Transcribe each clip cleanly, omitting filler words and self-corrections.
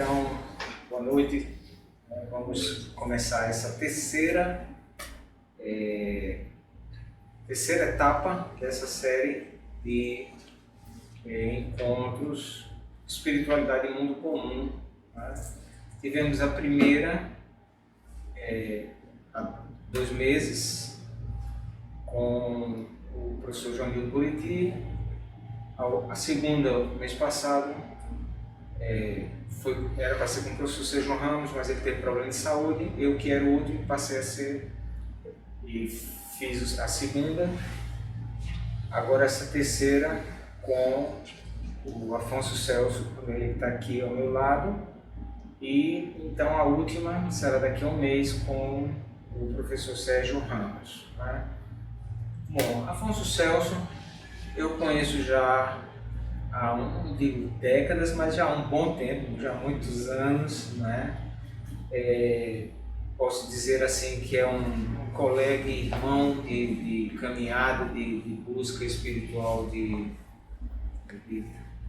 Então, boa noite. Vamos começar essa terceira etapa dessa série de encontros Espiritualidade e Mundo Comum. Né? Tivemos a primeira há 2 meses com o professor Joanildo Buriti, a segunda mês passado era para ser com o professor Sérgio Ramos, mas ele teve problema de saúde. Eu, que era o último, passei a ser e fiz a segunda. Agora essa terceira com o Afonso Celso, ele está aqui ao meu lado. E então a última será daqui a 1 mês com o professor Sérgio Ramos. Né? Bom, Afonso Celso eu conheço já há não digo décadas, mas já há um bom tempo, já há muitos anos, né? Posso dizer assim que é um colega e irmão de caminhada, de busca espiritual, de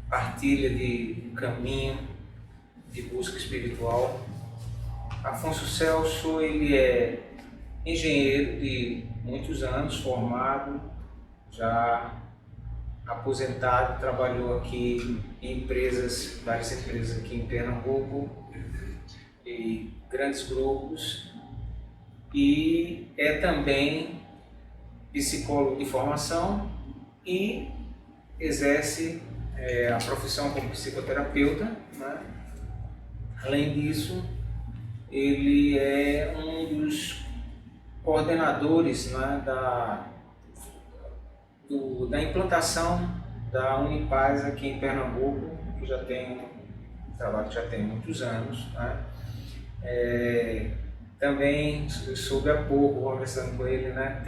partilha de caminho, de busca espiritual. Afonso Celso, ele é engenheiro de muitos anos, formado, já aposentado, trabalhou aqui em várias empresas aqui em Pernambuco, e grandes grupos, e é também psicólogo de formação e exerce a profissão como psicoterapeuta. Né? Além disso, ele é um dos coordenadores, né, da implantação da Unipaz aqui em Pernambuco, que já tem trabalho que já tem muitos anos. Né? Também soube há pouco, conversando com ele, né,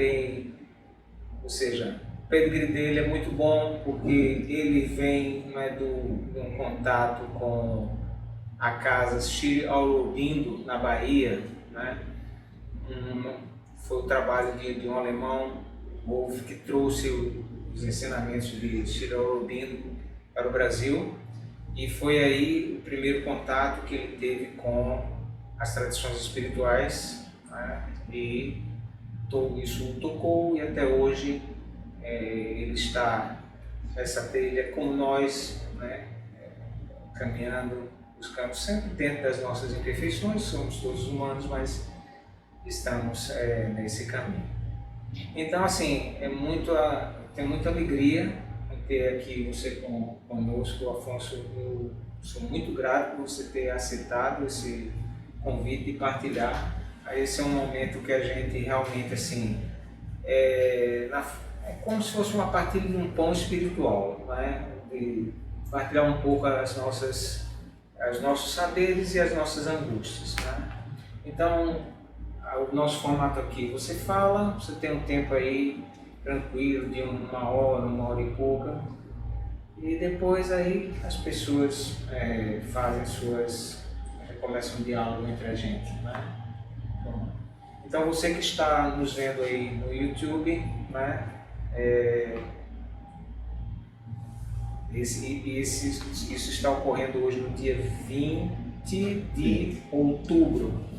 ou seja, o pedigree dele é muito bom, porque ele vem, né, de um contato com a casa Shri Aurobindo, na Bahia. Né? Foi o trabalho de um alemão, Wolf, que trouxe os ensinamentos de Shri Aurobindo para o Brasil, e foi aí o primeiro contato que ele teve com as tradições espirituais. Né? E isso o tocou, e até hoje ele está nessa trilha como nós, né? Caminhando, buscando sempre dentro das nossas imperfeições. Somos todos humanos, mas estamos nesse caminho. Então, assim, tenho muita alegria em ter aqui você conosco, Afonso. Eu sou muito grato por você ter aceitado esse convite de partilhar. Esse é um momento que a gente realmente, assim, é como se fosse uma partilha de um pão espiritual, né? De partilhar um pouco os nossos saberes e as nossas angústias. Né? Então, o nosso formato aqui, você fala, você tem um tempo aí tranquilo de 1 hora, 1 hora e pouca, e depois aí as pessoas começam um diálogo entre a gente. Né? Então você que está nos vendo aí no YouTube, né? Isso está ocorrendo hoje no dia 20 de outubro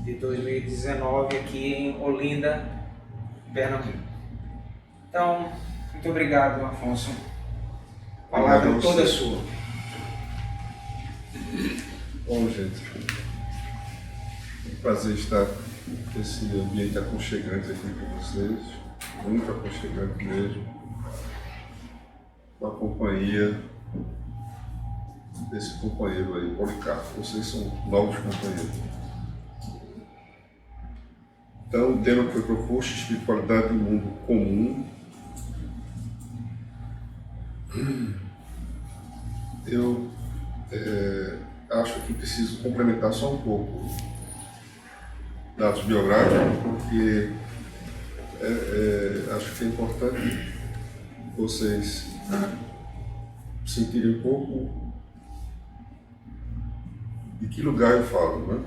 de 2019, aqui em Olinda, Pernambuco. Então, muito obrigado, Afonso. A palavra é toda sua. Bom, gente, é um prazer estar nesse ambiente aconchegante aqui com vocês, muito aconchegante mesmo, com a companhia desse companheiro aí, Policarpo. Vocês são novos companheiros. Então, o tema que foi proposto, espiritualidade e mundo comum. Eu acho que preciso complementar só um pouco dados biográficos, porque acho que é importante vocês sentirem um pouco de que lugar eu falo, né?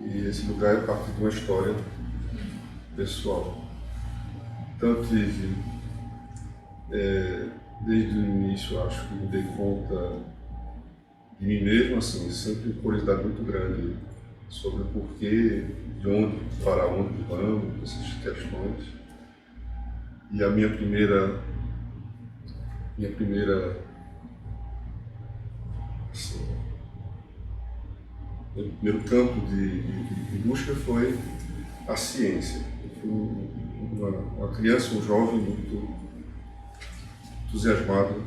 E esse lugar é a partir de uma história pessoal. Então eu tive, desde o início, acho que me dei conta de mim mesmo, assim, sempre curiosidade muito grande sobre o porquê, de onde, para onde vamos, essas questões. E a minha primeira assim, meu primeiro campo de busca foi a ciência. Eu fui uma criança, um jovem muito entusiasmado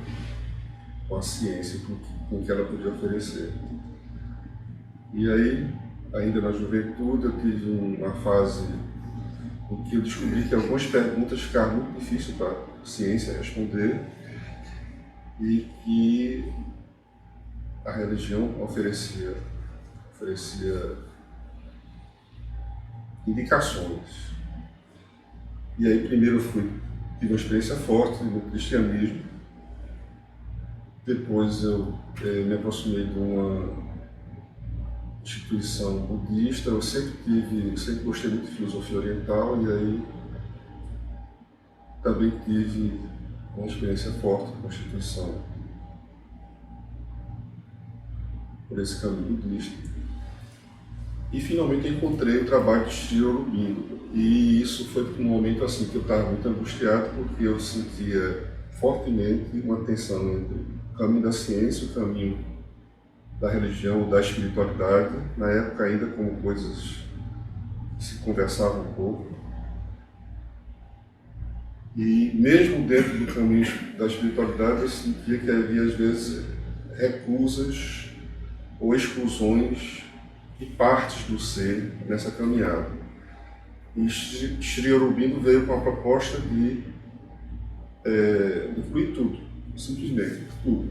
com a ciência, com o que ela podia oferecer. E aí, ainda na juventude, eu tive uma fase em que eu descobri que algumas perguntas ficaram muito difíceis para a ciência responder e que a religião oferecia indicações. E aí, primeiro tive uma experiência forte no cristianismo, depois eu me aproximei de uma instituição budista. Eu sempre gostei muito de filosofia oriental, e aí também tive uma experiência forte com a instituição por esse caminho budista. E finalmente encontrei o trabalho de Sri Aurobindo. E isso foi um momento assim que eu estava muito angustiado, porque eu sentia fortemente uma tensão entre o caminho da ciência e o caminho da religião, da espiritualidade, na época ainda como coisas que se conversavam um pouco. E mesmo dentro do caminho da espiritualidade, eu sentia que havia às vezes recusas ou exclusões de partes do ser nessa caminhada. E Sri Aurobindo veio com a proposta de incluir tudo, simplesmente tudo.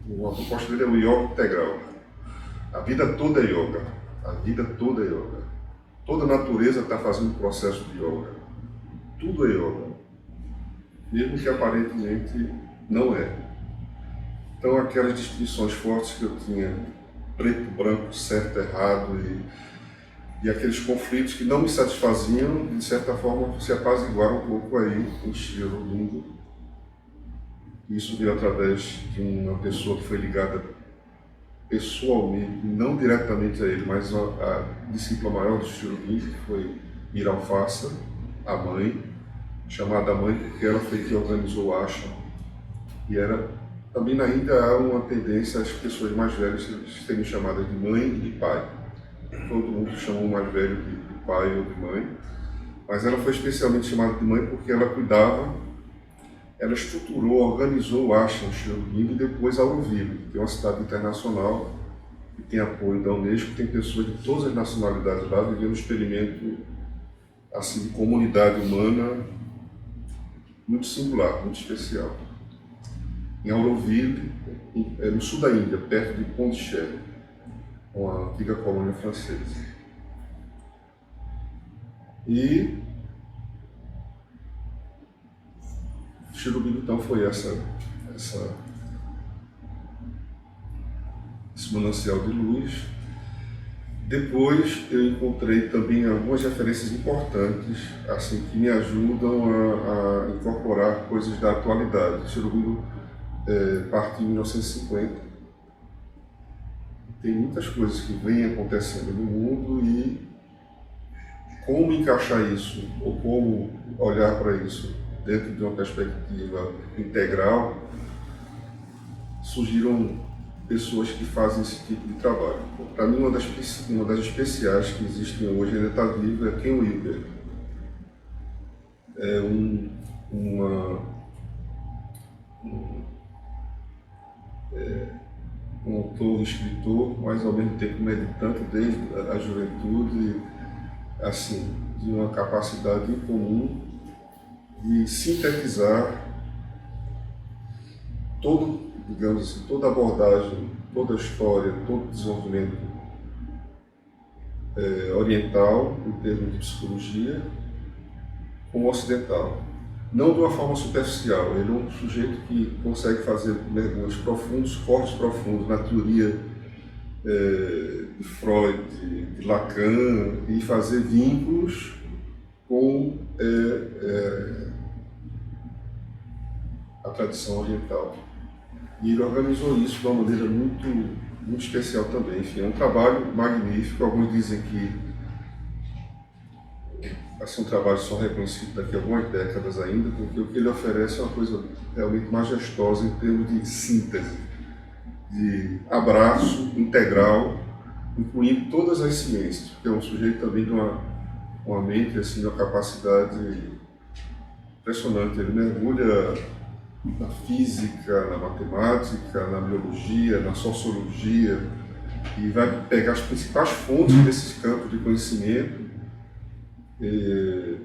A proposta dele é o yoga integral. A vida toda é yoga. A vida toda é yoga. Toda a natureza está fazendo um processo de yoga. Tudo é yoga. Mesmo que aparentemente não é. Então aquelas distinções fortes que eu tinha, preto, branco, certo, errado, e aqueles conflitos que não me satisfaziam, de certa forma se apaziguaram um pouco aí em Sri Aurobindo. Isso veio através de uma pessoa que foi ligada pessoalmente, não diretamente a ele, mas a discípula maior do Sri Aurobindo, que foi Mira Alfassa, a mãe, chamada mãe porque ela foi que organizou o ashram. E também na Índia há uma tendência às pessoas mais velhas serem chamadas de mãe e de pai. Todo mundo chama o mais velho de pai ou de mãe, mas ela foi especialmente chamada de mãe porque ela cuidava, ela estruturou, organizou o ashram Sri Aurobindo e depois a Auroville, que é uma cidade internacional que tem apoio da Unesco, tem pessoas de todas as nacionalidades lá vivendo um experimento assim, de comunidade humana muito singular, muito especial. Em Auroville, no sul da Índia, perto de Pondicherry, uma antiga colônia francesa. E Sri Aurobindo então foi esse manancial de luz. Depois eu encontrei também algumas referências importantes, assim, que me ajudam a incorporar coisas da atualidade. Sri Aurobindo partiu em 1950. Tem muitas coisas que vêm acontecendo no mundo e como encaixar isso, ou como olhar para isso dentro de uma perspectiva integral, surgiram pessoas que fazem esse tipo de trabalho. Para mim, uma das especiais que existem hoje, ainda está viva, é Ken Wilber. É um autor, escritor, mas ao mesmo tempo meditante desde a juventude, assim, de uma capacidade incomum de sintetizar digamos assim, toda a abordagem, toda a história, todo o desenvolvimento oriental, em termos de psicologia, como ocidental. Não de uma forma superficial. Ele é um sujeito que consegue fazer mergulhos profundos, cortes profundos na teoria de Freud, de Lacan, e fazer vínculos com a tradição oriental. E ele organizou isso de uma maneira muito muito especial também. Enfim, é um trabalho magnífico. Alguns dizem que vai ser um trabalho só reconhecido daqui a algumas décadas ainda, porque o que ele oferece é uma coisa realmente majestosa em termos de síntese, de abraço integral, incluindo todas as ciências, porque é um sujeito também de uma mente, assim, de uma capacidade impressionante. Ele mergulha na física, na matemática, na biologia, na sociologia, e vai pegar as principais fontes desses campos de conhecimento. E,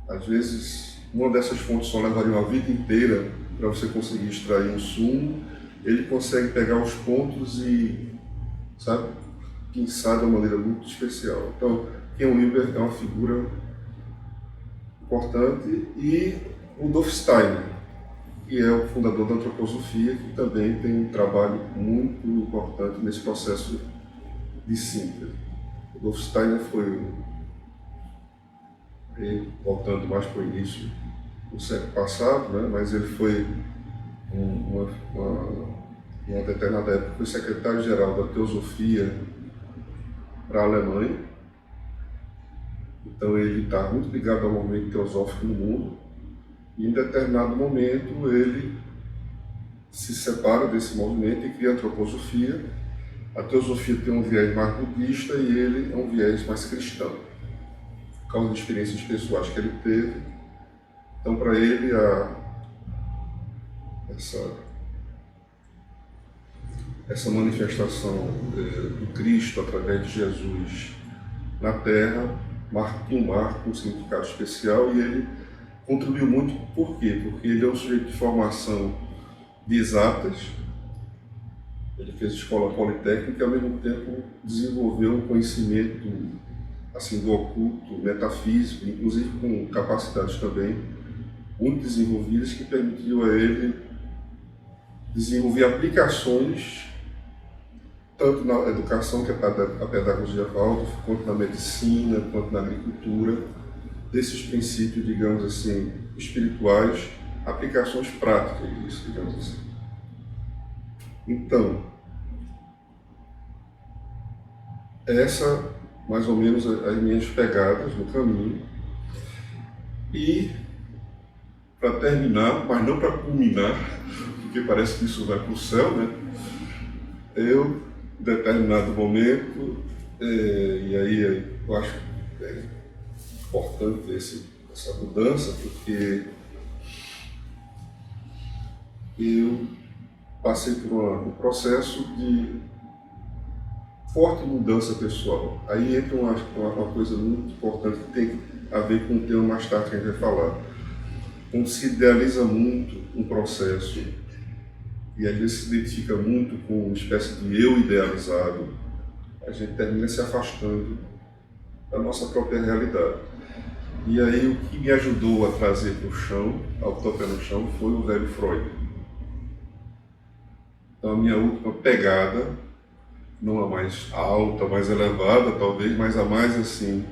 às vezes, uma dessas fontes só levaria uma vida inteira para você conseguir extrair um sumo. Ele consegue pegar os pontos e, sabe, pensar de uma maneira muito especial. Então, Ken Wilber é uma figura importante, e Rudolf Steiner, que é o fundador da antroposofia, que também tem um trabalho muito importante nesse processo de síntese. Rudolf Steiner foi, voltando mais para o início do século passado, né, mas ele foi uma determinada época foi secretário-geral da Teosofia para a Alemanha. Então ele está muito ligado ao movimento teosófico no mundo, e em determinado momento ele se separa desse movimento e cria a antroposofia. A teosofia tem um viés mais budista e ele é um viés mais cristão, por causa de experiências pessoais que ele teve. Então, para ele, essa manifestação do Cristo através de Jesus na Terra marca um significado especial, e ele contribuiu muito. Por quê? Porque ele é um sujeito de formação de exatas, ele fez escola politécnica e ao mesmo tempo desenvolveu um conhecimento assim, do oculto, metafísico, inclusive com capacidades também muito desenvolvidas, que permitiu a ele desenvolver aplicações tanto na educação, que é a pedagogia Waldorf, quanto na medicina, quanto na agricultura, desses princípios, digamos assim, espirituais, aplicações práticas disso, digamos assim. Então, essa, mais ou menos, as minhas pegadas no caminho. E, para terminar, mas não para culminar, porque parece que isso vai para o céu, né? Eu, em determinado momento, e aí eu acho importante essa mudança, porque eu passei por um processo de forte mudança pessoal. Aí entra uma coisa muito importante que tem a ver com o tema mais tarde que a gente vai falar. Quando se idealiza muito um processo e às vezes se identifica muito com uma espécie de eu idealizado, a gente termina se afastando da nossa própria realidade. E aí o que me ajudou a trazer para o chão, ao tocar no chão, foi o velho Freud. Então a minha última pegada, não a mais alta, mais elevada talvez, mas a mais assim,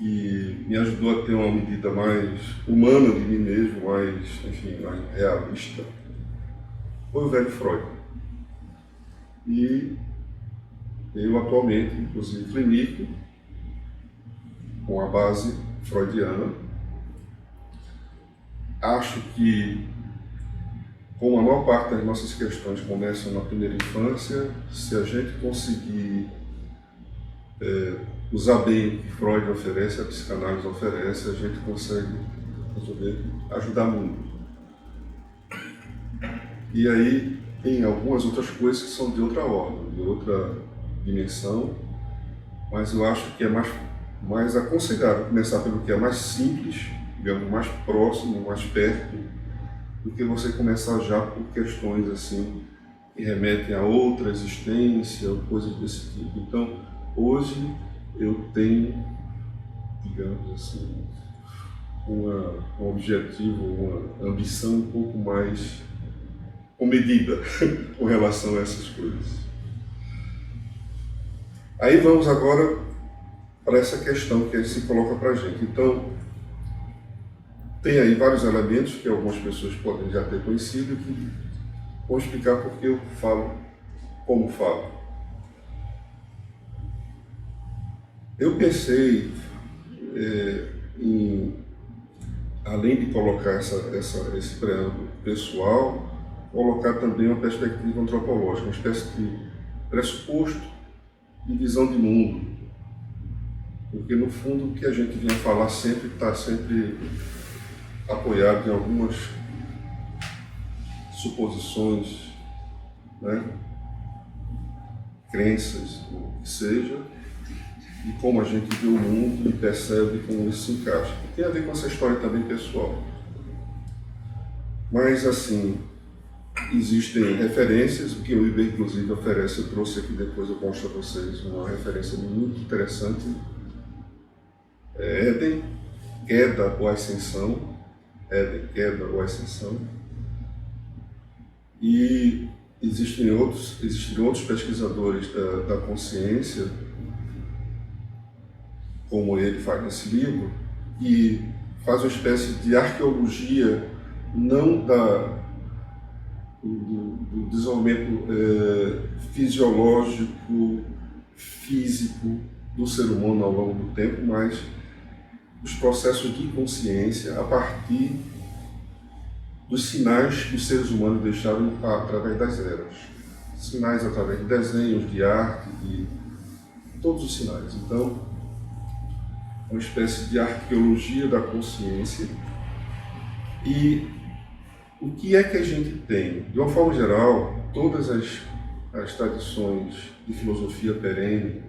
e me ajudou a ter uma medida mais humana de mim mesmo, mais, enfim, mais realista, foi o velho Freud. E eu atualmente, inclusive, clinico com a base freudiana. Acho que, como a maior parte das nossas questões começam na primeira infância, se a gente conseguir usar bem o que Freud oferece, a psicanálise oferece, a gente consegue resolver, ajudar muito. E aí tem algumas outras coisas que são de outra ordem, de outra dimensão, mas eu acho que é mais aconselhável começar pelo que é mais simples, digamos, mais próximo, mais perto, do que você começar já por questões assim que remetem a outra existência ou coisas desse tipo. Então, hoje eu tenho, digamos assim, um objetivo, uma ambição um pouco mais comedida com relação a essas coisas. Aí vamos agora para essa questão que se coloca para a gente. Então, tem aí vários elementos que algumas pessoas podem já ter conhecido, que vou explicar porque eu falo como falo. Eu pensei em, além de colocar esse preâmbulo pessoal, colocar também uma perspectiva antropológica, uma espécie de pressuposto de visão de mundo. Porque, no fundo, o que a gente vinha falar sempre está sempre apoiado em algumas suposições, né? Crenças, o que seja, e como a gente vê o mundo e percebe como isso se encaixa. Tem a ver com essa história também pessoal. Mas, assim, existem referências, o que o Iber, inclusive, oferece. Eu trouxe aqui, depois eu mostro a vocês uma referência muito interessante. Éden, queda ou ascensão. Éden, queda ou ascensão. E existem outros pesquisadores da consciência, como ele faz nesse livro, que faz uma espécie de arqueologia não do desenvolvimento fisiológico, físico do ser humano ao longo do tempo, mas os processos de consciência a partir dos sinais que os seres humanos deixaram através das eras. Sinais através de desenhos, de arte, de todos os sinais. Então, uma espécie de arqueologia da consciência. E o que é que a gente tem? De uma forma geral, todas as tradições de filosofia perene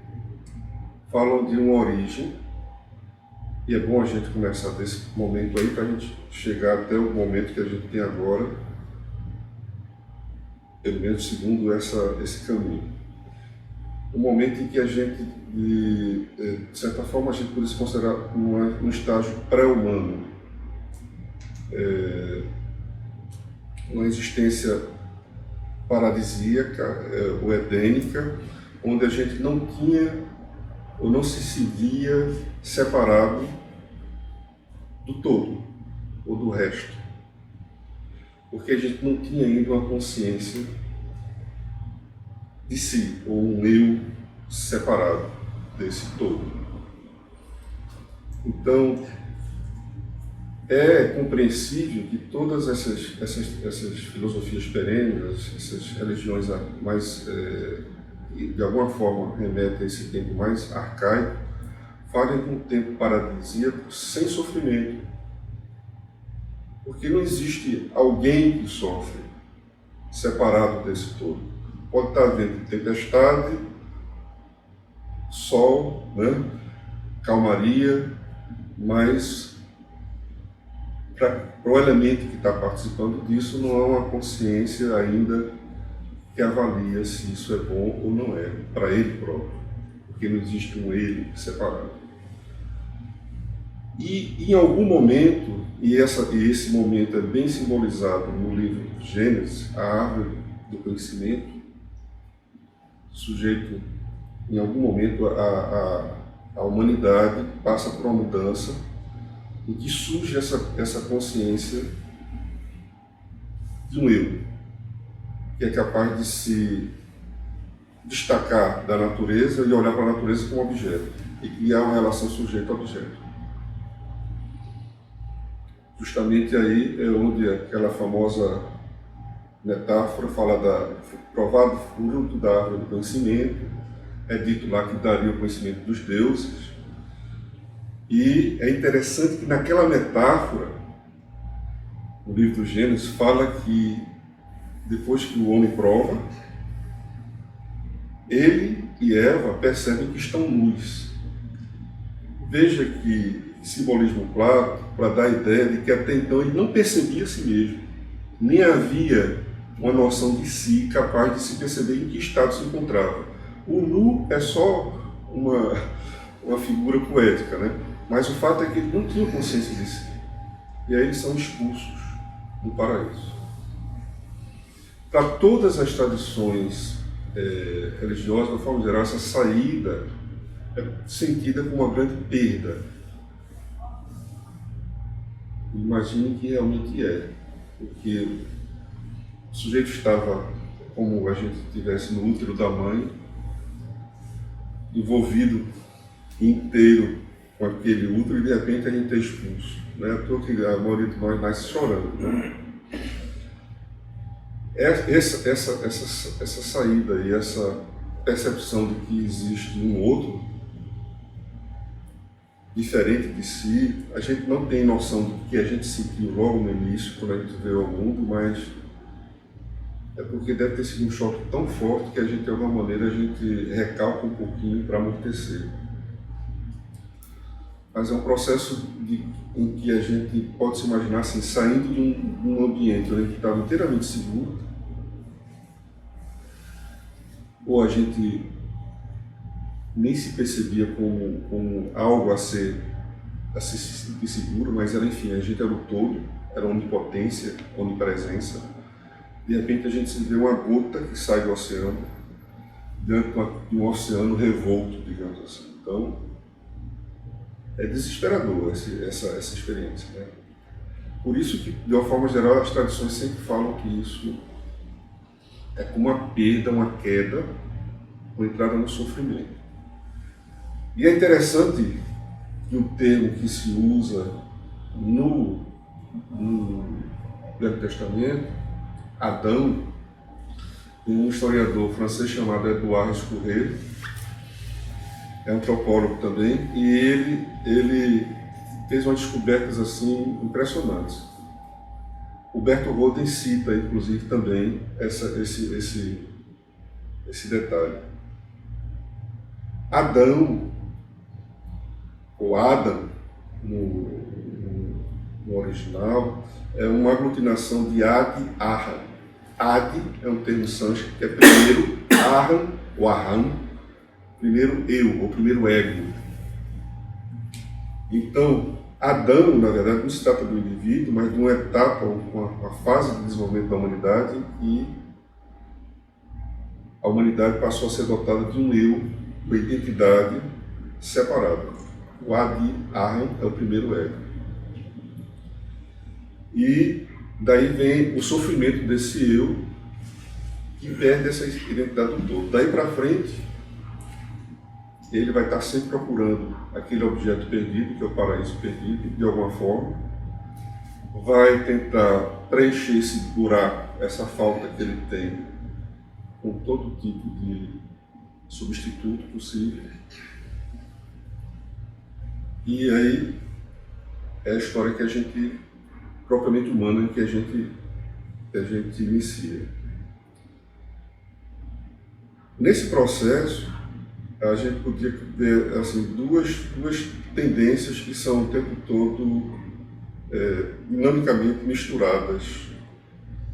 falam de uma origem, e é bom a gente começar desse momento aí para a gente chegar até o momento que a gente tem agora, pelo menos segundo esse caminho. O momento em que a gente, de certa forma, a gente pode se considerar um estágio pré-humano, uma existência paradisíaca ou edênica, onde a gente não tinha ou não se via separado do todo ou do resto, porque a gente não tinha ainda uma consciência de si, ou um eu separado desse todo. Então, é compreensível que todas essas filosofias perenes, essas religiões mais, de alguma forma, remetem a esse tempo mais arcaico, falem de um tempo paradisíaco sem sofrimento. Porque não existe alguém que sofre separado desse todo. Pode estar havendo tempestade, sol, né? Calmaria, mas para o elemento que está participando disso não há uma consciência ainda que avalia se isso é bom ou não é, para ele próprio, porque não existe um ele separado. E em algum momento, e esse momento é bem simbolizado no livro Gênesis, a árvore do conhecimento, o sujeito, em algum momento, a humanidade passa por uma mudança em que surge essa consciência de um eu, que é capaz de se destacar da natureza e olhar para a natureza como objeto, e criar uma relação sujeito-objeto. Justamente aí é onde aquela famosa metáfora fala da provado fruto da árvore do conhecimento, é dito lá que daria o conhecimento dos deuses. E é interessante que naquela metáfora, o livro do Gênesis fala que depois que o homem prova, ele e Eva percebem que estão nus. Veja que simbolismo claro para dar a ideia de que até então ele não percebia a si mesmo, nem havia uma noção de si capaz de se perceber em que estado se encontrava. O nu é só uma figura poética, né? Mas o fato é que ele não tinha consciência de si. E aí eles são expulsos do paraíso. Para todas as tradições religiosas, de uma forma geral, essa saída é sentida como uma grande perda. Imagine que realmente é, porque o sujeito estava como a gente estivesse no útero da mãe, envolvido inteiro com aquele útero, e de repente a gente é expulso. Não é à toa que a maioria de nós nasce chorando. Né? Essa saída e essa percepção de que existe um outro diferente de si, a gente não tem noção do que a gente sentiu logo no início, quando a gente veio ao mundo, mas é porque deve ter sido um choque tão forte que a gente, de alguma maneira, a gente recalca um pouquinho para amortecer. Mas é um processo em que a gente pode se imaginar assim, saindo de um ambiente onde a gente estava inteiramente seguro, ou a gente nem se percebia como algo a se sentir seguro, mas era, enfim, a gente era o todo, era onipotência, onipresença. De repente a gente se vê uma gota que sai do oceano, dentro de um oceano revolto, digamos assim. Então, é desesperador essa experiência. Né? Por isso que, de uma forma geral, as tradições sempre falam que isso é como uma perda, uma queda, uma entrada no sofrimento. E é interessante que o termo que se usa no Velho Testamento, Adão, tem um historiador francês chamado Edouard Escourret, é antropólogo também, e ele fez umas descobertas assim impressionantes. O Berthold cita, inclusive, também esse detalhe. Adão, ou Adam, no original, é uma aglutinação de Ad e Aham. Ad é um termo sânscrito que é primeiro, Aham, ou Aham, primeiro eu, ou primeiro ego. Então, Adão, na verdade, não se trata do indivíduo, mas de uma etapa, uma fase de desenvolvimento da humanidade, e a humanidade passou a ser dotada de um eu, uma identidade separada. O Adi Aham é o primeiro ego. E daí vem o sofrimento desse eu que perde essa identidade do todo. Daí para frente, ele vai estar sempre procurando aquele objeto perdido, que é o paraíso perdido, de alguma forma. Vai tentar preencher esse buraco, essa falta que ele tem, com todo tipo de substituto possível. E aí é a história que a gente, propriamente humana, que a gente inicia. Nesse processo, a gente podia ver assim, duas tendências que são o tempo todo dinamicamente misturadas,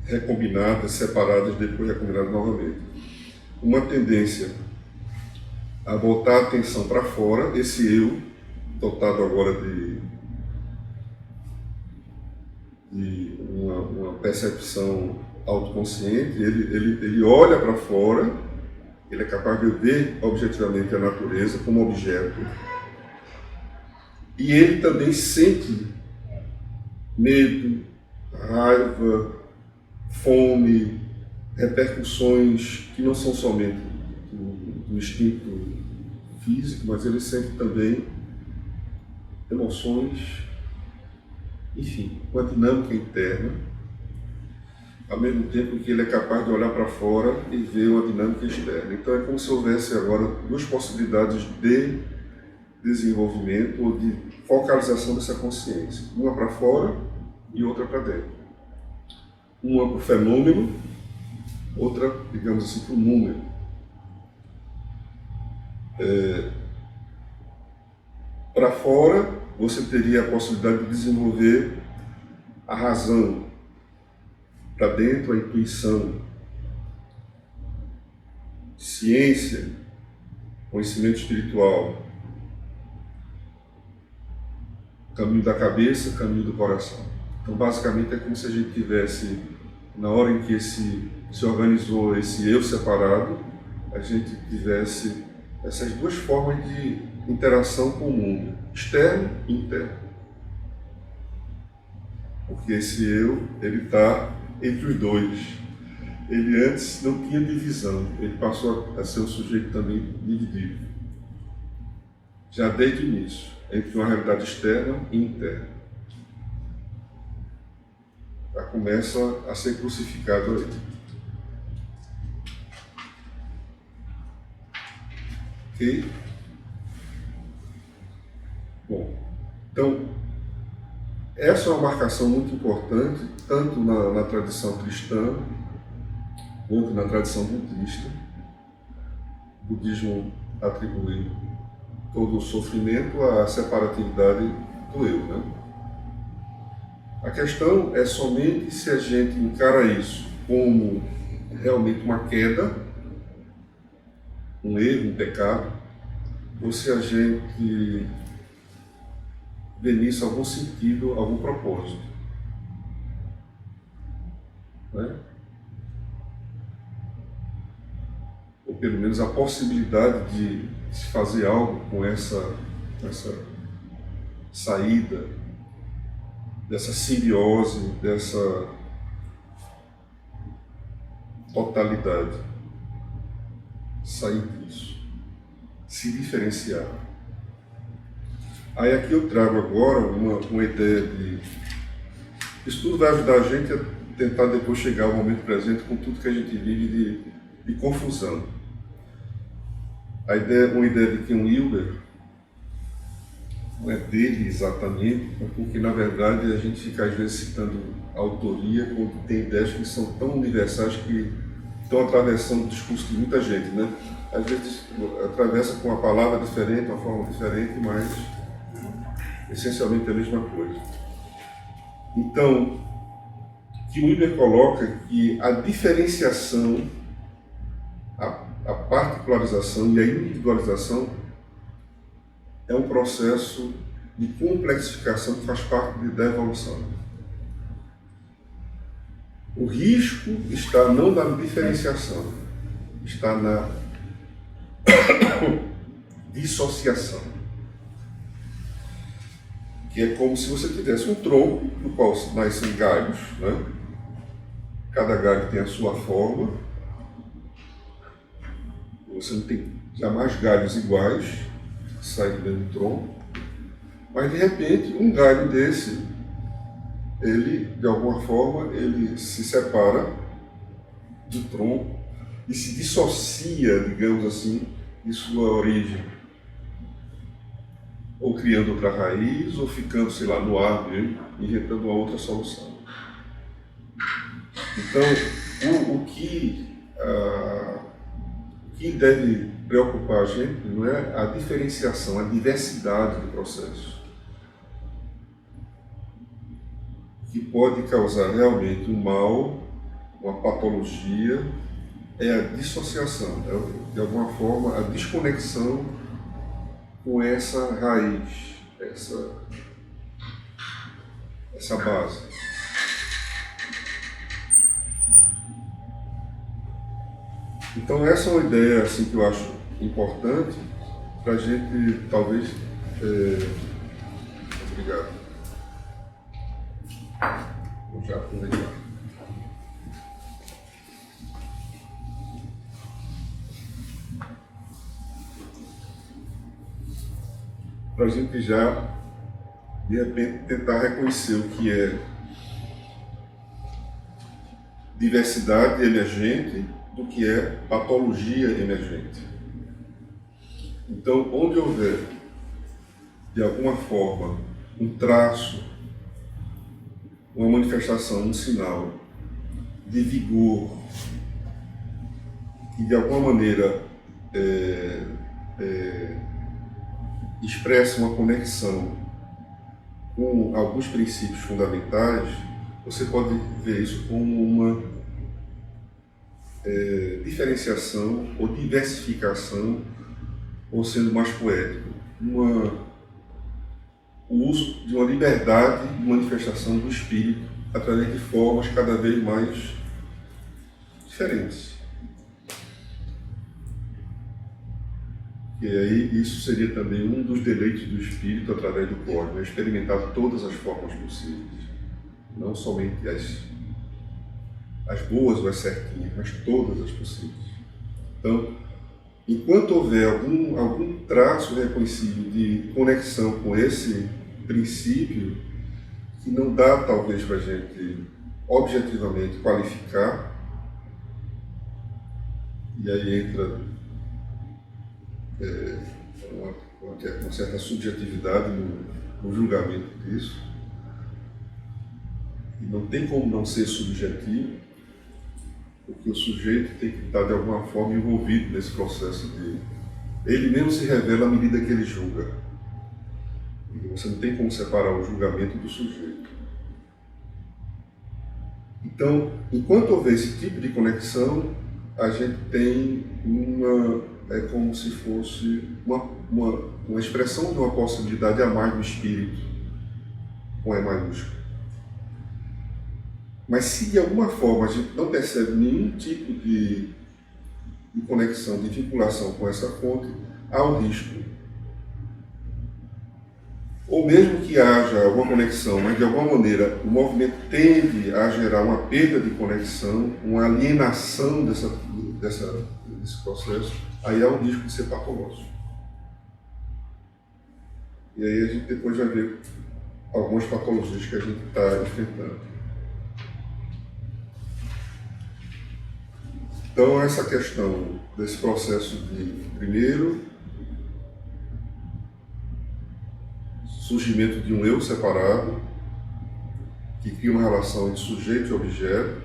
recombinadas, separadas, depois recombinadas novamente. Uma tendência a voltar a atenção para fora, esse eu, dotado agora de uma percepção autoconsciente, ele olha para fora, ele é capaz de ver objetivamente a natureza como objeto, e ele também sente medo, raiva, fome, repercussões que não são somente do instinto físico, mas ele sente também emoções, enfim, uma dinâmica interna, ao mesmo tempo que ele é capaz de olhar para fora e ver uma dinâmica externa. Então é como se houvesse agora duas possibilidades de desenvolvimento ou de focalização dessa consciência, uma para fora e outra para dentro. Uma para o fenômeno, outra, digamos assim, para o número. Para fora, você teria a possibilidade de desenvolver a razão, para dentro a intuição, ciência, conhecimento espiritual, caminho da cabeça, caminho do coração. Então, basicamente, é como se a gente tivesse, na hora em que se organizou esse eu separado, a gente tivesse essas duas formas de interação com o mundo, externo e interno. Porque esse eu, ele está entre os dois. ele antes não tinha divisão, ele passou a ser um sujeito também dividido. Já desde o início, entre uma realidade externa e interna. Já começa a ser crucificado ali. Ok? Bom, então, essa é uma marcação muito importante, tanto na tradição cristã, quanto na tradição budista. O budismo atribui todo o sofrimento à separatividade do eu, né? A questão é somente se a gente encara isso como realmente uma queda, um erro, um pecado, ou se a gente vê nisso algum sentido, algum propósito. Né? Ou pelo menos a possibilidade de se fazer algo com essa saída, dessa simbiose, dessa totalidade. Sair disso, se diferenciar. Aí aqui eu trago agora uma ideia de... Isso tudo vai ajudar a gente a tentar depois chegar ao momento presente com tudo que a gente vive de confusão. Uma ideia de Ken Wilber, não é dele exatamente, porque na verdade a gente fica às vezes citando a autoria quando tem ideias que são tão universais que estão atravessando o discurso de muita gente, né? Às vezes atravessa com uma palavra diferente, uma forma diferente, mas essencialmente a mesma coisa. Então, que o Wilber coloca que a diferenciação, a particularização e a individualização é um processo de complexificação que faz parte da evolução. O risco está não na diferenciação, está na dissociação. Que é como se você tivesse um tronco no qual nascem galhos, né? Cada galho tem a sua forma. Você não tem jamais galhos iguais que saem do tronco. Mas de repente, um galho desse, ele, de alguma forma, ele se separa do tronco e se dissocia, digamos assim, de sua origem. Ou criando outra raiz, ou ficando, sei lá, no ar mesmo, inventando uma outra solução. Então, o que deve preocupar a gente não é a diferenciação, a diversidade do processo. O que pode causar realmente um mal, uma patologia, é a dissociação, é, de alguma forma, a desconexão com essa raiz, essa base. Então essa é uma ideia assim, que eu acho importante para a gente, talvez... Obrigado. Vou já aproveitar. Para a gente já, de repente, tentar reconhecer o que é diversidade emergente do que é patologia emergente. Então, onde houver, de alguma forma, um traço, uma manifestação, um sinal de vigor, que de alguma maneira expressa uma conexão com alguns princípios fundamentais, você pode ver isso como uma diferenciação ou diversificação, ou sendo mais poético, o uso de uma liberdade de manifestação do espírito através de formas cada vez mais diferentes. E aí isso seria também um dos deleites do espírito através do cosmos, experimentar todas as formas possíveis, não somente as as boas ou as certinhas, mas todas as possíveis. Então, enquanto houver algum traço reconhecido de conexão com esse princípio, que não dá talvez para a gente objetivamente qualificar, e aí entra uma certa subjetividade no julgamento disso, e não tem como não ser subjetivo, porque o sujeito tem que estar de alguma forma envolvido nesse processo de... Ele mesmo se revela à medida que ele julga. E você não tem como separar o julgamento do sujeito. Então, enquanto houver esse tipo de conexão, a gente tem é como se fosse uma expressão de uma possibilidade a mais do espírito, com E maiúsculo. Mas se de alguma forma a gente não percebe nenhum tipo de conexão, de vinculação com essa fonte, há um risco. Ou mesmo que haja alguma conexão, mas de alguma maneira o movimento tende a gerar uma perda de conexão, uma alienação desse processo, aí há um risco de ser patológico. E aí a gente depois vai ver algumas patologias que a gente está enfrentando. Então, essa questão desse processo de, primeiro, surgimento de um eu separado, que cria uma relação entre sujeito e objeto,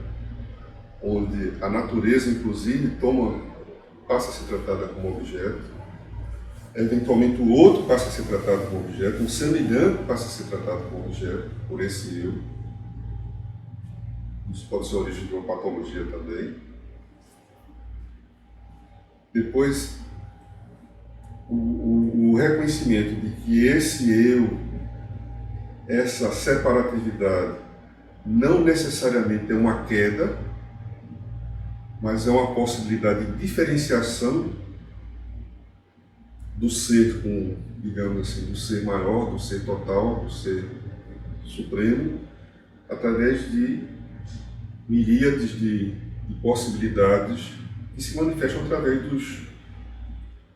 onde a natureza, inclusive, passa a ser tratada como objeto, eventualmente o outro passa a ser tratado como objeto, um semelhante passa a ser tratado como objeto, por esse eu. Isso pode ser a origem de uma patologia também. Depois, o reconhecimento de que esse eu, essa separatividade, não necessariamente é uma queda, mas é uma possibilidade de diferenciação do ser com, digamos assim, do ser maior, do ser total, do ser supremo, através de miríades de possibilidades que se manifestam através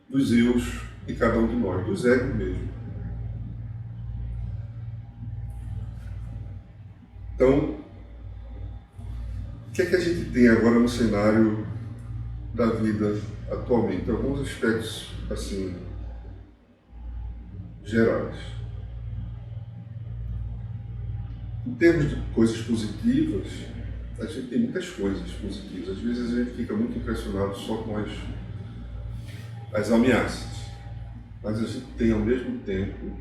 dos eus de cada um de nós, dos egos mesmo. Então, o que é que a gente tem agora no cenário da vida atualmente? Alguns aspectos, assim, gerais. Em termos de coisas positivas, a gente tem muitas coisas positivas. Às vezes a gente fica muito impressionado só com as ameaças. Mas a gente tem, ao mesmo tempo,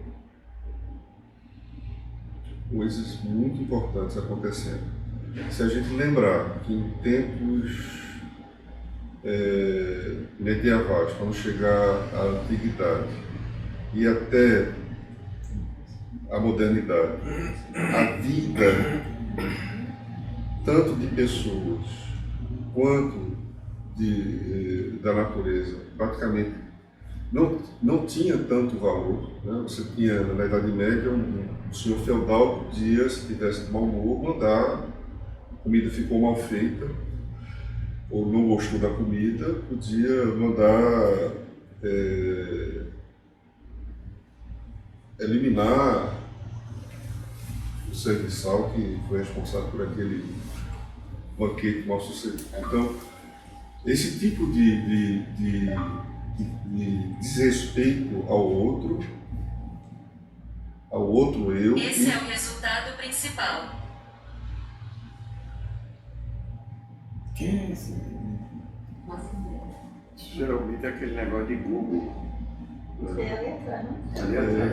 coisas muito importantes acontecendo. Se a gente lembrar que em tempos medievais, quando chegar à antiguidade e até a modernidade, a vida tanto de pessoas quanto da natureza praticamente não tinha tanto valor, né? Você tinha, na Idade Média, um senhor feudal que podia, se tivesse de mau humor, mandar, a comida ficou mal feita, ou não gostou da comida, podia mandar eliminar o serviçal que foi responsável por aquele banquete mal sucedido. Então, esse tipo de desrespeito ao outro eu... Esse é o resultado principal. Quem é esse? Geralmente é aquele negócio de Google.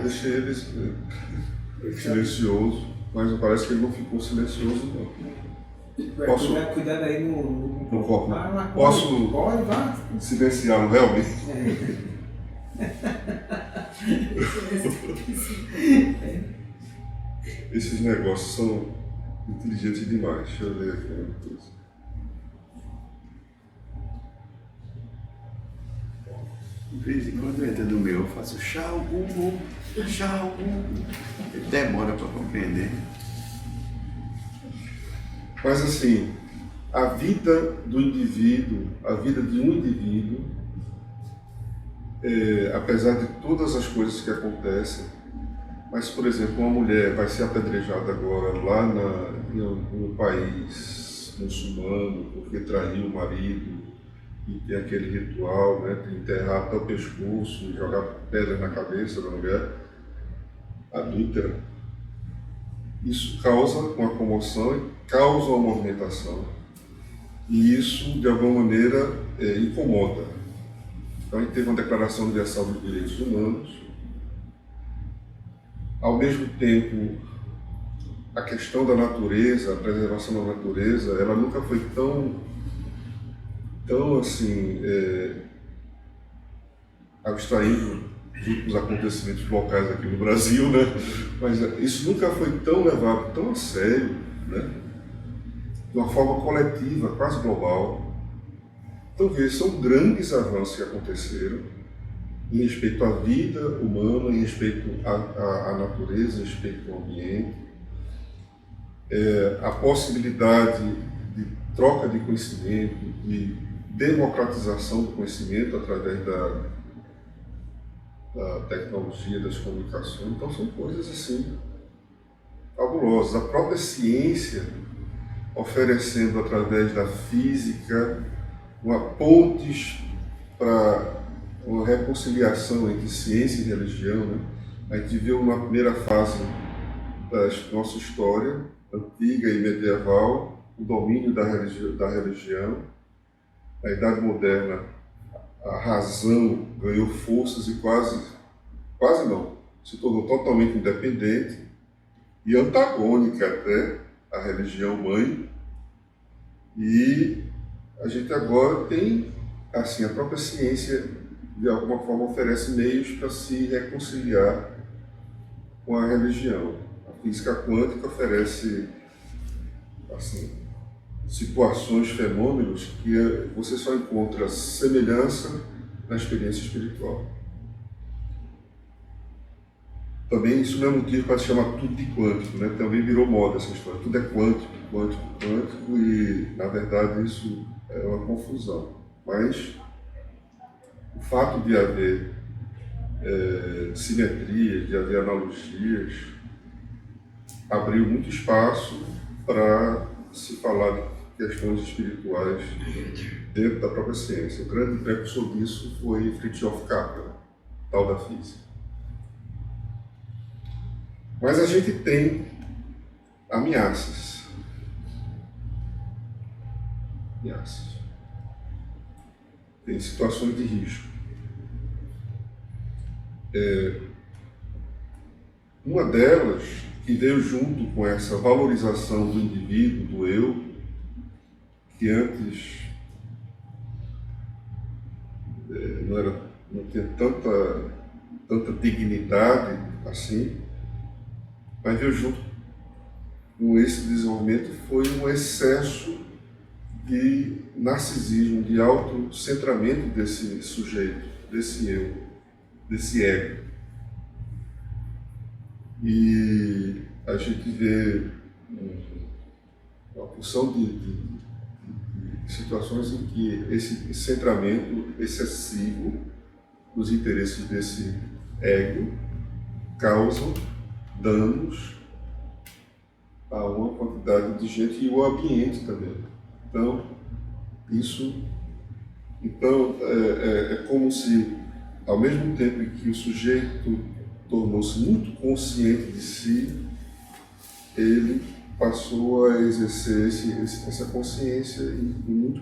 Deixei ele silencioso, mas parece que ele não ficou silencioso, não. Posso... Cuidado aí no copo. Posso Pode, silenciá-lo realmente? Esses negócios são inteligentes demais. Deixa eu ler aqui uma coisa. De vez em quando entra no meu, eu faço tchau, Google, tchau, Google. Ele demora para compreender. Mas assim, a vida do indivíduo, a vida de um indivíduo, apesar de todas as coisas que acontecem, mas, por exemplo, uma mulher vai ser apedrejada agora lá no país muçulmano porque traiu o marido e tem aquele ritual, né, de enterrar até o pescoço e jogar pedra na cabeça da mulher adúltera. Isso causa uma comoção e causa uma movimentação. E isso, de alguma maneira, incomoda. Então, a gente teve uma Declaração Universal dos Direitos Humanos. Ao mesmo tempo, a questão da natureza, a preservação da natureza, ela nunca foi tão assim, abstraindo dos acontecimentos locais aqui no Brasil, né? Mas isso nunca foi tão levado tão a sério, né? De uma forma coletiva, quase global. Então, veja, são grandes avanços que aconteceram em respeito à vida humana, em respeito à natureza, em respeito ao ambiente. A possibilidade de troca de conhecimento, de democratização do conhecimento através da tecnologia, das comunicações. Então, são coisas assim fabulosas. A própria ciência oferecendo, através da física, uma pontes para uma reconciliação entre ciência e religião, né? A gente viu na primeira fase da nossa história, antiga e medieval, o domínio da religião. Na Idade Moderna, a razão ganhou forças e quase não, se tornou totalmente independente e antagônica até à religião mãe. E a gente agora tem, assim, a própria ciência, de alguma forma, oferece meios para se reconciliar com a religião. A física quântica oferece, assim, situações, fenômenos que você só encontra semelhança na experiência espiritual. Também isso não é motivo para se chamar tudo de quântico, né? Também virou moda essa história. Tudo é quântico, quântico, quântico, e na verdade isso é uma confusão. Mas o fato de haver simetria, de haver analogias, abriu muito espaço para se falar de questões espirituais dentro da própria ciência. O grande precursor disso foi Fritjof Capra, tal da física. Mas a gente tem ameaças. Tem situações de risco. Uma delas, que veio junto com essa valorização do indivíduo, do eu, que antes não tinha tanta dignidade assim, mas veio junto com esse desenvolvimento foi um excesso de narcisismo, de autocentramento desse sujeito, desse eu, desse ego. E a gente vê uma porção de situações em que esse centramento excessivo dos interesses desse ego causam danos a uma quantidade de gente e o ambiente também. Então, é como se, ao mesmo tempo em que o sujeito tornou-se muito consciente de si, ele passou a exercer essa consciência muito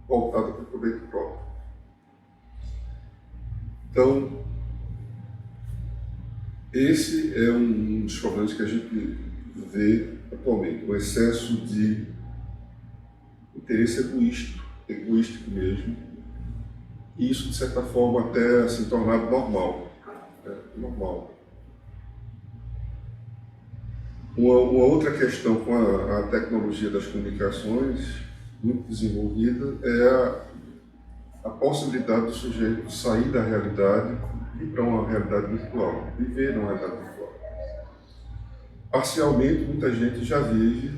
voltada para o proveito próprio. Então, esse é um dos problemas que a gente vê atualmente, o excesso de interesse egoístico mesmo, e isso, de certa forma, até se tornado normal. Normal. Uma outra questão com a tecnologia das comunicações, muito desenvolvida, é a possibilidade do sujeito sair da realidade e ir para uma realidade virtual, viver numa realidade virtual. Parcialmente, muita gente já vive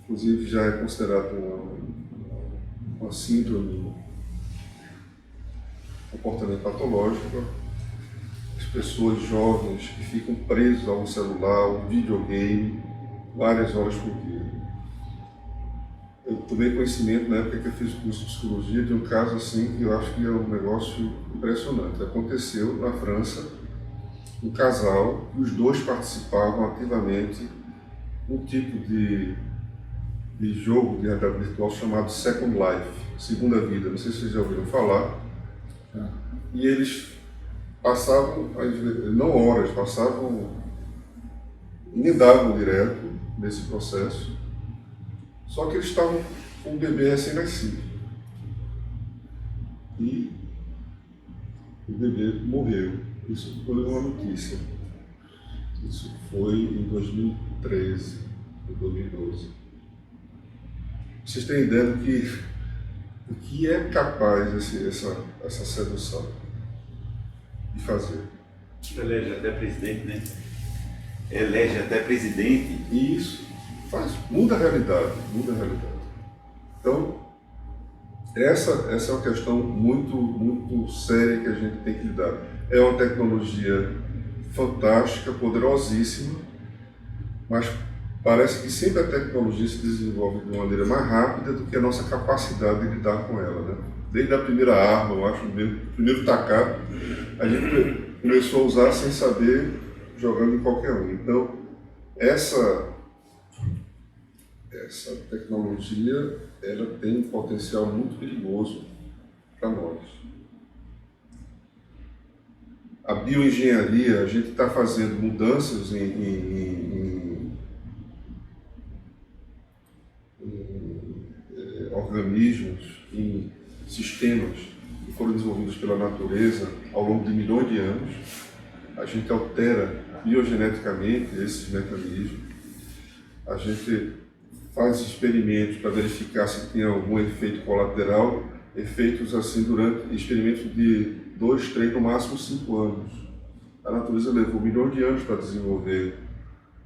inclusive já é considerado uma síndrome comportamento patológico, as pessoas jovens que ficam presas a um celular, a um videogame, várias horas por dia. Eu tomei conhecimento na época que eu fiz o curso de psicologia de um caso assim que eu acho que é um negócio impressionante. Aconteceu na França, um casal, e os dois participavam ativamente de um tipo de jogo de realidade virtual chamado Second Life, Segunda Vida. Não sei se vocês já ouviram falar. E eles passavam, não horas, emendavam direto nesse processo, só que eles estavam com um bebê recém-nascido. E o bebê morreu. Isso foi uma notícia. Isso foi em 2013, em 2012. Vocês têm ideia do que é capaz essa sedução de fazer? Elege até presidente, né? Elege até presidente. E isso muda a realidade, Então, essa é uma questão muito séria que a gente tem que lidar. É uma tecnologia fantástica, poderosíssima, mas parece que sempre a tecnologia se desenvolve de uma maneira mais rápida do que a nossa capacidade de lidar com ela, né? Desde a primeira arma, eu acho, o primeiro tacado, a gente começou a usar sem saber, jogando em qualquer um. Então, essa tecnologia, ela tem um potencial muito perigoso para nós. A bioengenharia, a gente está fazendo mudanças em organismos, em sistemas que foram desenvolvidos pela natureza ao longo de milhões de anos. A gente altera biogeneticamente esses mecanismos. A gente faz experimentos para verificar se tem algum efeito colateral, efeitos assim durante experimentos de 2, 3, no máximo 5 anos. A natureza levou milhões de anos para desenvolver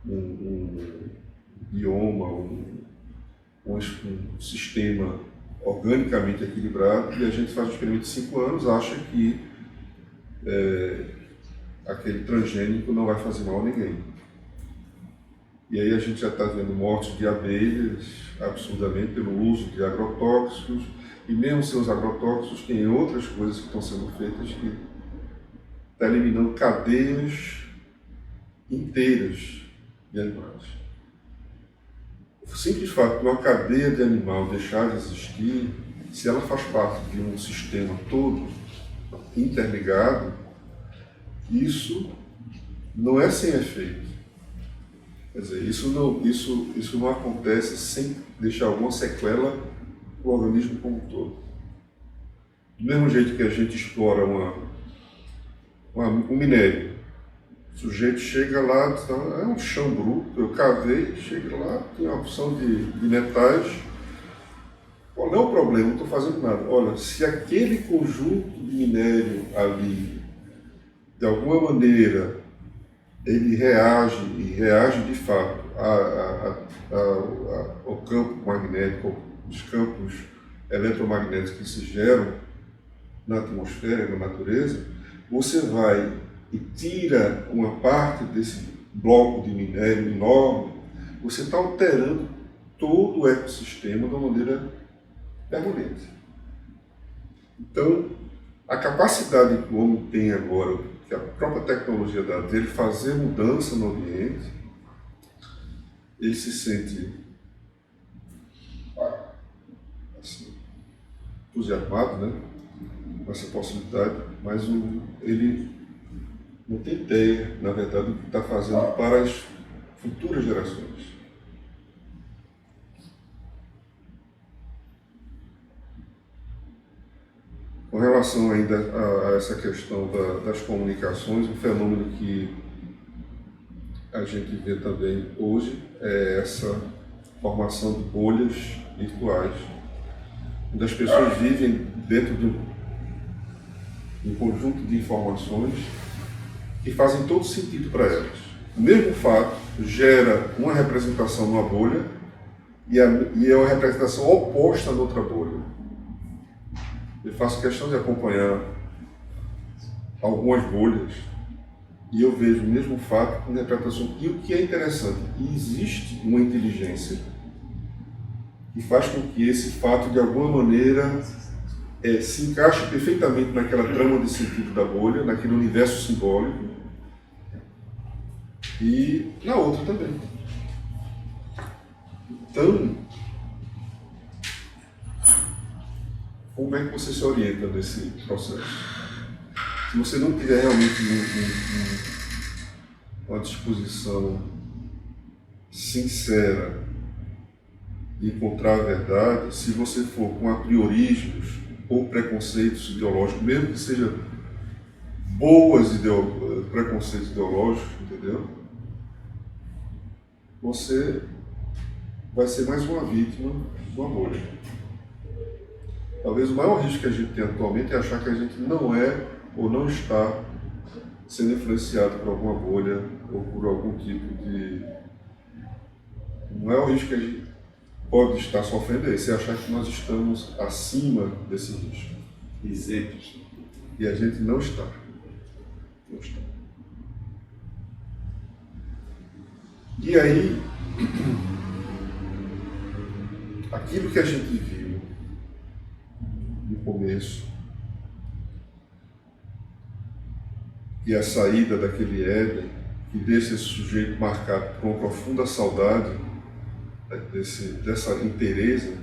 um bioma, um sistema organicamente equilibrado, e a gente faz um experimento de 5 anos, acha que aquele transgênico não vai fazer mal a ninguém. E aí a gente já está vendo mortes de abelhas, absurdamente, pelo uso de agrotóxicos, e mesmo sem os agrotóxicos, tem outras coisas que estão sendo feitas que estão eliminando cadeias inteiras de animais. O simples fato de uma cadeia de animal deixar de existir, se ela faz parte de um sistema todo interligado, isso não é sem efeito. Quer dizer, isso não acontece sem deixar alguma sequela para o organismo como um todo. Do mesmo jeito que a gente explora um minério, o sujeito chega lá, é um chão bruto, eu cavei, chega lá, tem a opção de metais. Qual é o problema? Não estou fazendo nada. Olha, se aquele conjunto de minério ali, de alguma maneira, ele reage de fato ao campo magnético, os campos eletromagnéticos que se geram na atmosfera, na natureza, você vai e tira uma parte desse bloco de minério enorme, você está alterando todo o ecossistema de uma maneira permanente. Então, a capacidade que o homem tem agora, que a própria tecnologia dá dele fazer mudança no ambiente, ele se sente assim, entusiasmado, né, com essa possibilidade, mas ele não tem ideia, na verdade, do que está fazendo para as futuras gerações. Com relação ainda a essa questão das comunicações, um fenômeno que a gente vê também hoje é essa formação de bolhas virtuais, onde as pessoas vivem dentro de um conjunto de informações que fazem todo sentido para elas. O mesmo fato gera uma representação numa bolha e é uma representação oposta na outra bolha. Eu faço questão de acompanhar algumas bolhas e eu vejo o mesmo fato com interpretação. E o que é interessante, existe uma inteligência que faz com que esse fato, de alguma maneira, se encaixe perfeitamente naquela trama de sentido da bolha, naquele universo simbólico, e na outra também. Então, como é que você se orienta nesse processo? Se você não tiver realmente uma disposição sincera de encontrar a verdade, se você for com apriorismos ou preconceitos ideológicos, mesmo que sejam preconceitos ideológicos, entendeu? Você vai ser mais uma vítima de uma bolha. Talvez o maior risco que a gente tem atualmente é achar que a gente não é ou não está sendo influenciado por alguma bolha ou por algum tipo de... O maior risco que a gente pode estar sofrendo é esse, é achar que nós estamos acima desse risco. Isentos. E a gente não está. Não está. E aí, aquilo que a gente viu no começo, e a saída daquele Éden, que deixa esse sujeito marcado por uma profunda saudade dessa inteireza.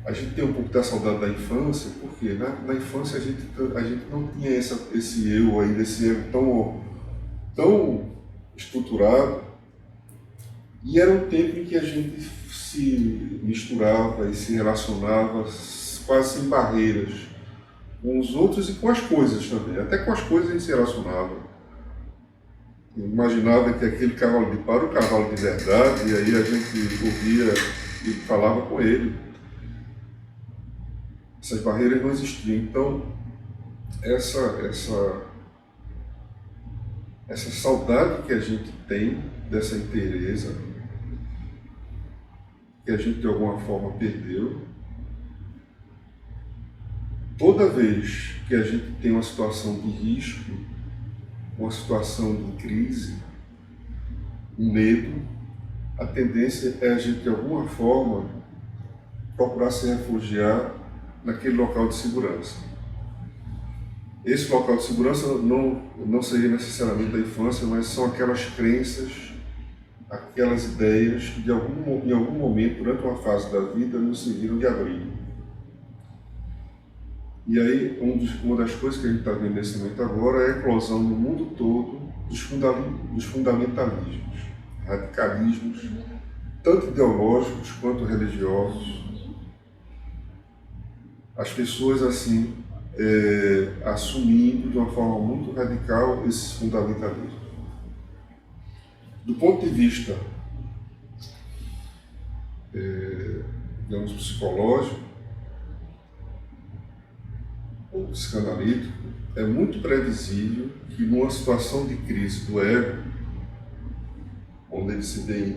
A gente tem um pouco da saudade da infância, porque na infância a gente não tinha esse eu ainda, esse ego tão estruturado, e era um tempo em que a gente se misturava e se relacionava quase sem barreiras com os outros e com as coisas também. Até com as coisas a gente se relacionava. Eu imaginava que aquele cavalo de pau era o cavalo de verdade, e aí a gente ouvia e falava com ele. Essas barreiras não existiam. Então, essa saudade que a gente tem dessa inteireza, que a gente de alguma forma perdeu, toda vez que a gente tem uma situação de risco, uma situação de crise, um medo, a tendência é a gente de alguma forma procurar se refugiar naquele local de segurança. Esse local de segurança não seria necessariamente a infância, mas são aquelas crenças, aquelas ideias que em algum momento, durante uma fase da vida, nos serviram de abrigo. E aí, uma das coisas que a gente está vendo nesse momento agora é a eclosão no mundo todo dos fundamentalismos, radicalismos, tanto ideológicos quanto religiosos. As pessoas, assim, assumindo de uma forma muito radical esses fundamentalismos. Do ponto de vista, digamos, psicológico, ou psicanalítico, é muito previsível que numa situação de crise do ego, onde ele se vê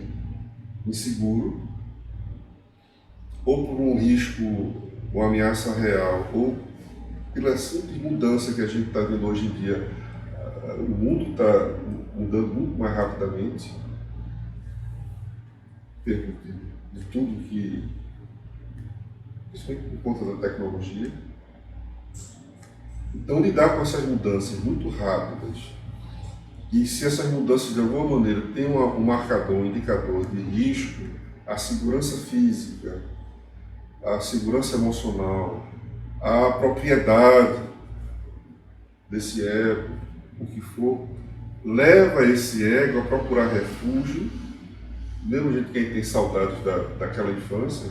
inseguro, ou por um risco, uma ameaça real, ou pela simples mudança que a gente está vendo hoje em dia, o mundo está mudando muito mais rapidamente, de tudo que, principalmente por conta da tecnologia. Então, lidar com essas mudanças muito rápidas, e se essas mudanças de alguma maneira têm um marcador, um indicador de risco, a segurança física, a segurança emocional, a propriedade desse ego, o que for, leva esse ego a procurar refúgio, do mesmo jeito que a gente tem saudades daquela infância,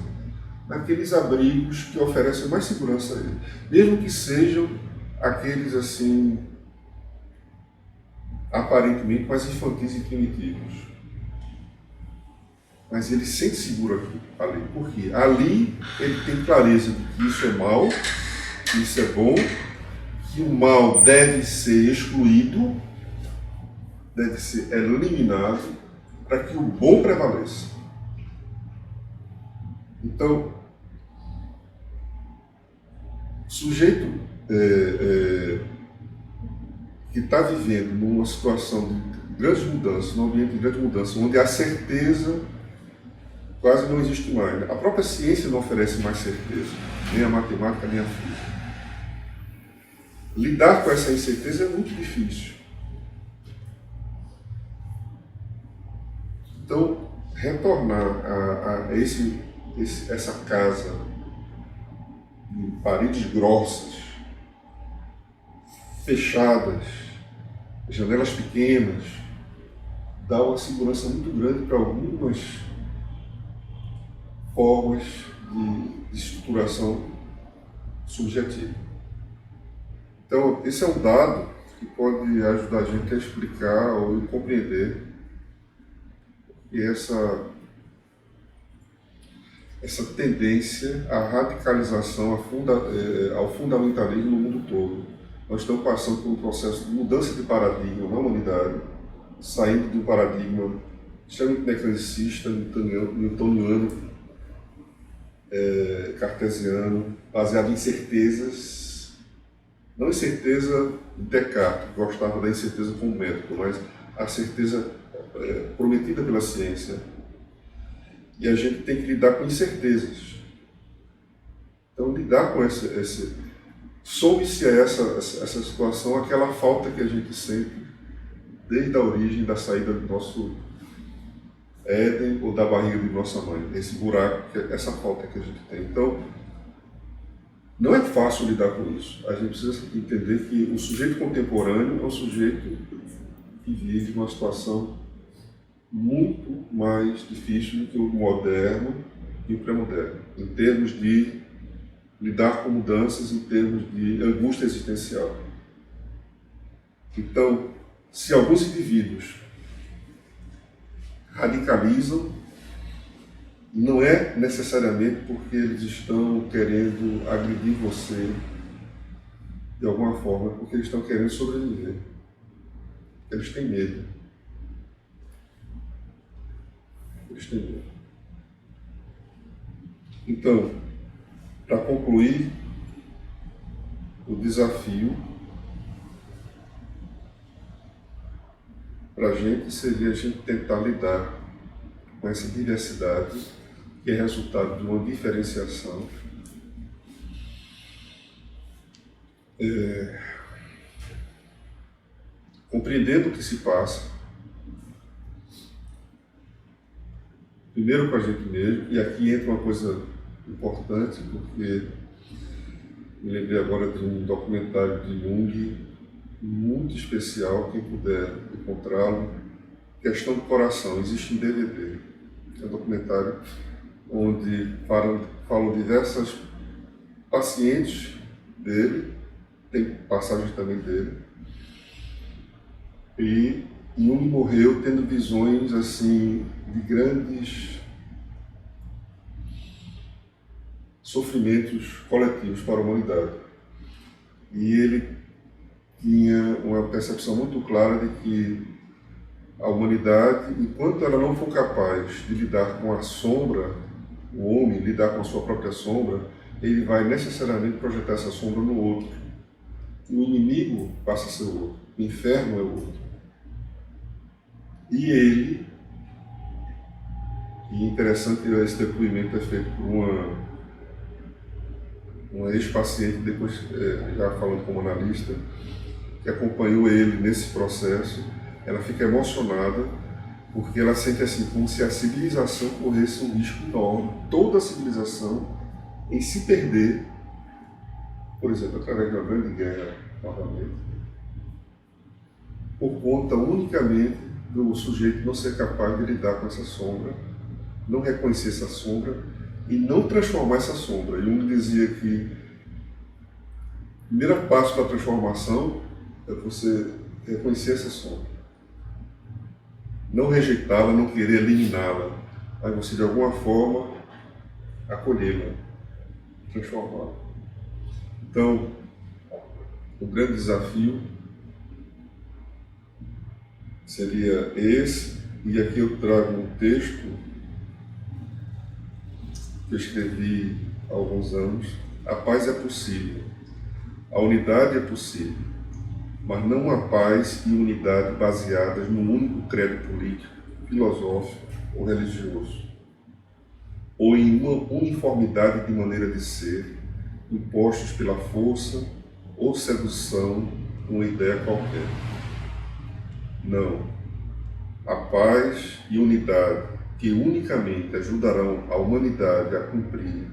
naqueles abrigos que oferecem mais segurança a ele, mesmo que sejam aqueles, assim, aparentemente mais infantis e primitivos. Mas ele se sente seguro aqui, ali. Por quê? Ali ele tem clareza de que isso é mal, que isso é bom, que o mal deve ser excluído, deve ser eliminado, para que o bom prevaleça. Então, o sujeito que está vivendo numa situação de grandes mudanças, num ambiente de grande mudança, onde a certeza quase não existe mais. A própria ciência não oferece mais certeza, nem a matemática, nem a física. Lidar com essa incerteza é muito difícil. Então, retornar a essa casa de paredes grossas, fechadas, janelas pequenas, dá uma segurança muito grande para algumas formas de estruturação subjetiva. Então, esse é um dado que pode ajudar a gente a explicar ou compreender que essa tendência à radicalização, ao fundamentalismo no mundo todo. Nós estamos passando por um processo de mudança de paradigma na humanidade, saindo de um paradigma extremamente mecanicista, newtoniano, cartesiano, baseado em certezas, não em certeza de Descartes, que gostava da incerteza como método, mas a certeza prometida pela ciência. E a gente tem que lidar com incertezas. Então, lidar com some-se a essa situação, aquela falta que a gente sente desde a origem da saída do nosso Éden ou da barriga de nossa mãe, esse buraco, essa falta que a gente tem. Então, não é fácil lidar com isso. A gente precisa entender que o sujeito contemporâneo é um sujeito que vive uma situação muito mais difícil do que o moderno e o pré-moderno, em termos de lidar com mudanças, em termos de angústia existencial. Então, se alguns indivíduos radicalizam, não é necessariamente porque eles estão querendo agredir você de alguma forma, porque eles estão querendo sobreviver. Eles têm medo. Eles têm medo. Então, para concluir, o desafio para a gente seria a gente tentar lidar com essa diversidade que é resultado de uma diferenciação compreendendo o que se passa, primeiro com a gente mesmo, e aqui entra uma coisa importante, porque me lembrei agora de um documentário de Jung muito especial, quem puder encontrá-lo, Questão do Coração, existe em DVD. É um documentário onde falam diversas pacientes dele, tem passagens também dele, e Jung morreu tendo visões assim de grandes sofrimentos coletivos para a humanidade. E ele tinha uma percepção muito clara de que a humanidade, enquanto ela não for capaz de lidar com a sombra, o homem lidar com a sua própria sombra, ele vai necessariamente projetar essa sombra no outro. E o inimigo passa a ser o outro, o inferno é o outro. E ele, e interessante esse depoimento é feito por uma ex-paciente, depois já falando como analista, que acompanhou ele nesse processo. Ela fica emocionada porque ela sente assim como se a civilização corresse um risco enorme, toda a civilização, em se perder, por exemplo, através de uma grande guerra novamente, por conta unicamente do sujeito não ser capaz de lidar com essa sombra, não reconhecer essa sombra e não transformar essa sombra. Jung dizia que o primeiro passo para a transformação é você reconhecer essa sombra. Não rejeitá-la, não querer eliminá-la, mas você de alguma forma acolhê-la, transformá-la. Então, o grande desafio seria esse, e aqui eu trago um texto que eu escrevi há alguns anos, a paz é possível, a unidade é possível, mas não a paz e unidade baseadas num único credo político, filosófico ou religioso, ou em uma uniformidade de maneira de ser, impostos pela força ou sedução de uma ideia qualquer. Não. A paz e unidade que unicamente ajudarão a humanidade a cumprir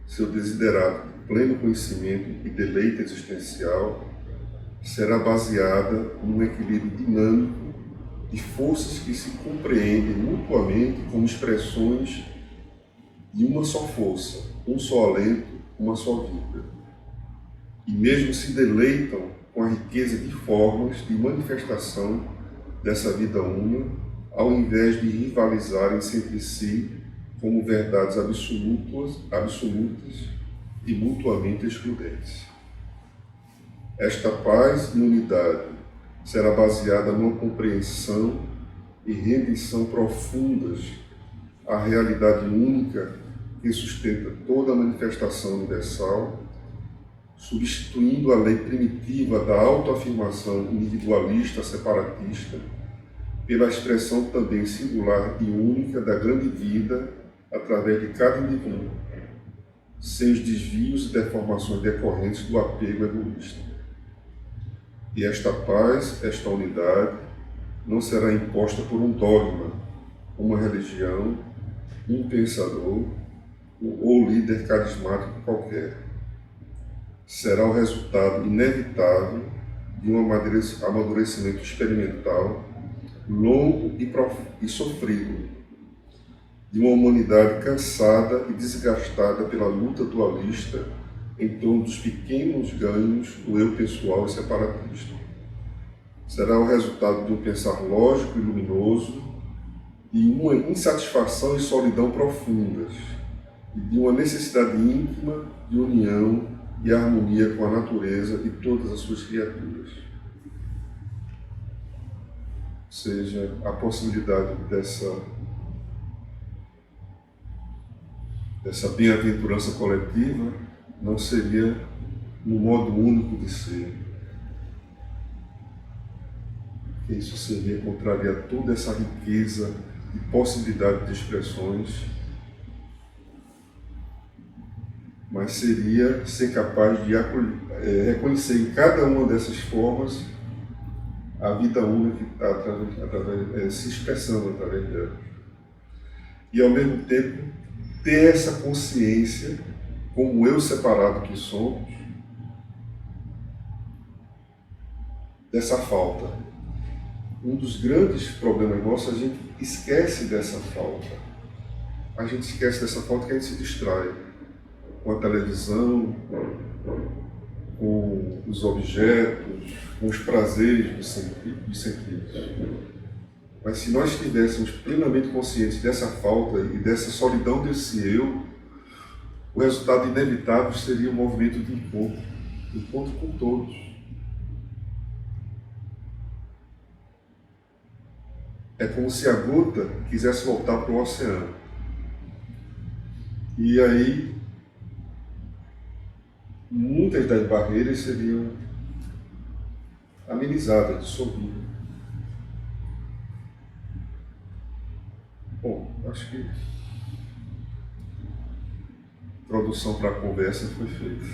seu desiderato de pleno conhecimento e deleite existencial será baseada num equilíbrio dinâmico de forças que se compreendem mutuamente como expressões de uma só força, um só alento, uma só vida. E mesmo se deleitam com a riqueza de formas de manifestação dessa vida una, ao invés de rivalizarem-se entre si como verdades absolutas e mutuamente excludentes. Esta paz e unidade será baseada numa compreensão e rendição profundas à realidade única que sustenta toda a manifestação universal, substituindo a lei primitiva da autoafirmação individualista separatista pela expressão também singular e única da grande vida através de cada indivíduo, sem os desvios e deformações decorrentes do apego egoísta. E esta paz, esta unidade, não será imposta por um dogma, uma religião, um pensador ou líder carismático qualquer. Será o resultado inevitável de um amadurecimento experimental longo e sofrido, de uma humanidade cansada e desgastada pela luta dualista em torno dos pequenos ganhos do eu pessoal e separatista. Será o resultado de um pensar lógico e luminoso, de uma insatisfação e solidão profundas, e de uma necessidade íntima de união e harmonia com a natureza e todas as suas criaturas. Ou seja, a possibilidade dessa bem-aventurança coletiva não seria no modo único de ser. Isso seria contrariar toda essa riqueza e possibilidade de expressões, mas seria ser capaz de reconhecer em cada uma dessas formas a vida única que está se expressando através dela. E ao mesmo tempo ter essa consciência, como eu separado que somos, dessa falta. Um dos grandes problemas nossos, a gente esquece dessa falta. A gente esquece dessa falta que a gente se distrai com a televisão, com os objetos, com os prazeres dos sentidos. Mas se nós estivéssemos plenamente conscientes dessa falta e dessa solidão desse eu, o resultado inevitável seria um movimento de encontro com todos. É como se a gota quisesse voltar para o oceano. E aí, muitas das barreiras seriam amenizadas, dissolvidas. Bom, acho que a introdução para a conversa foi feita.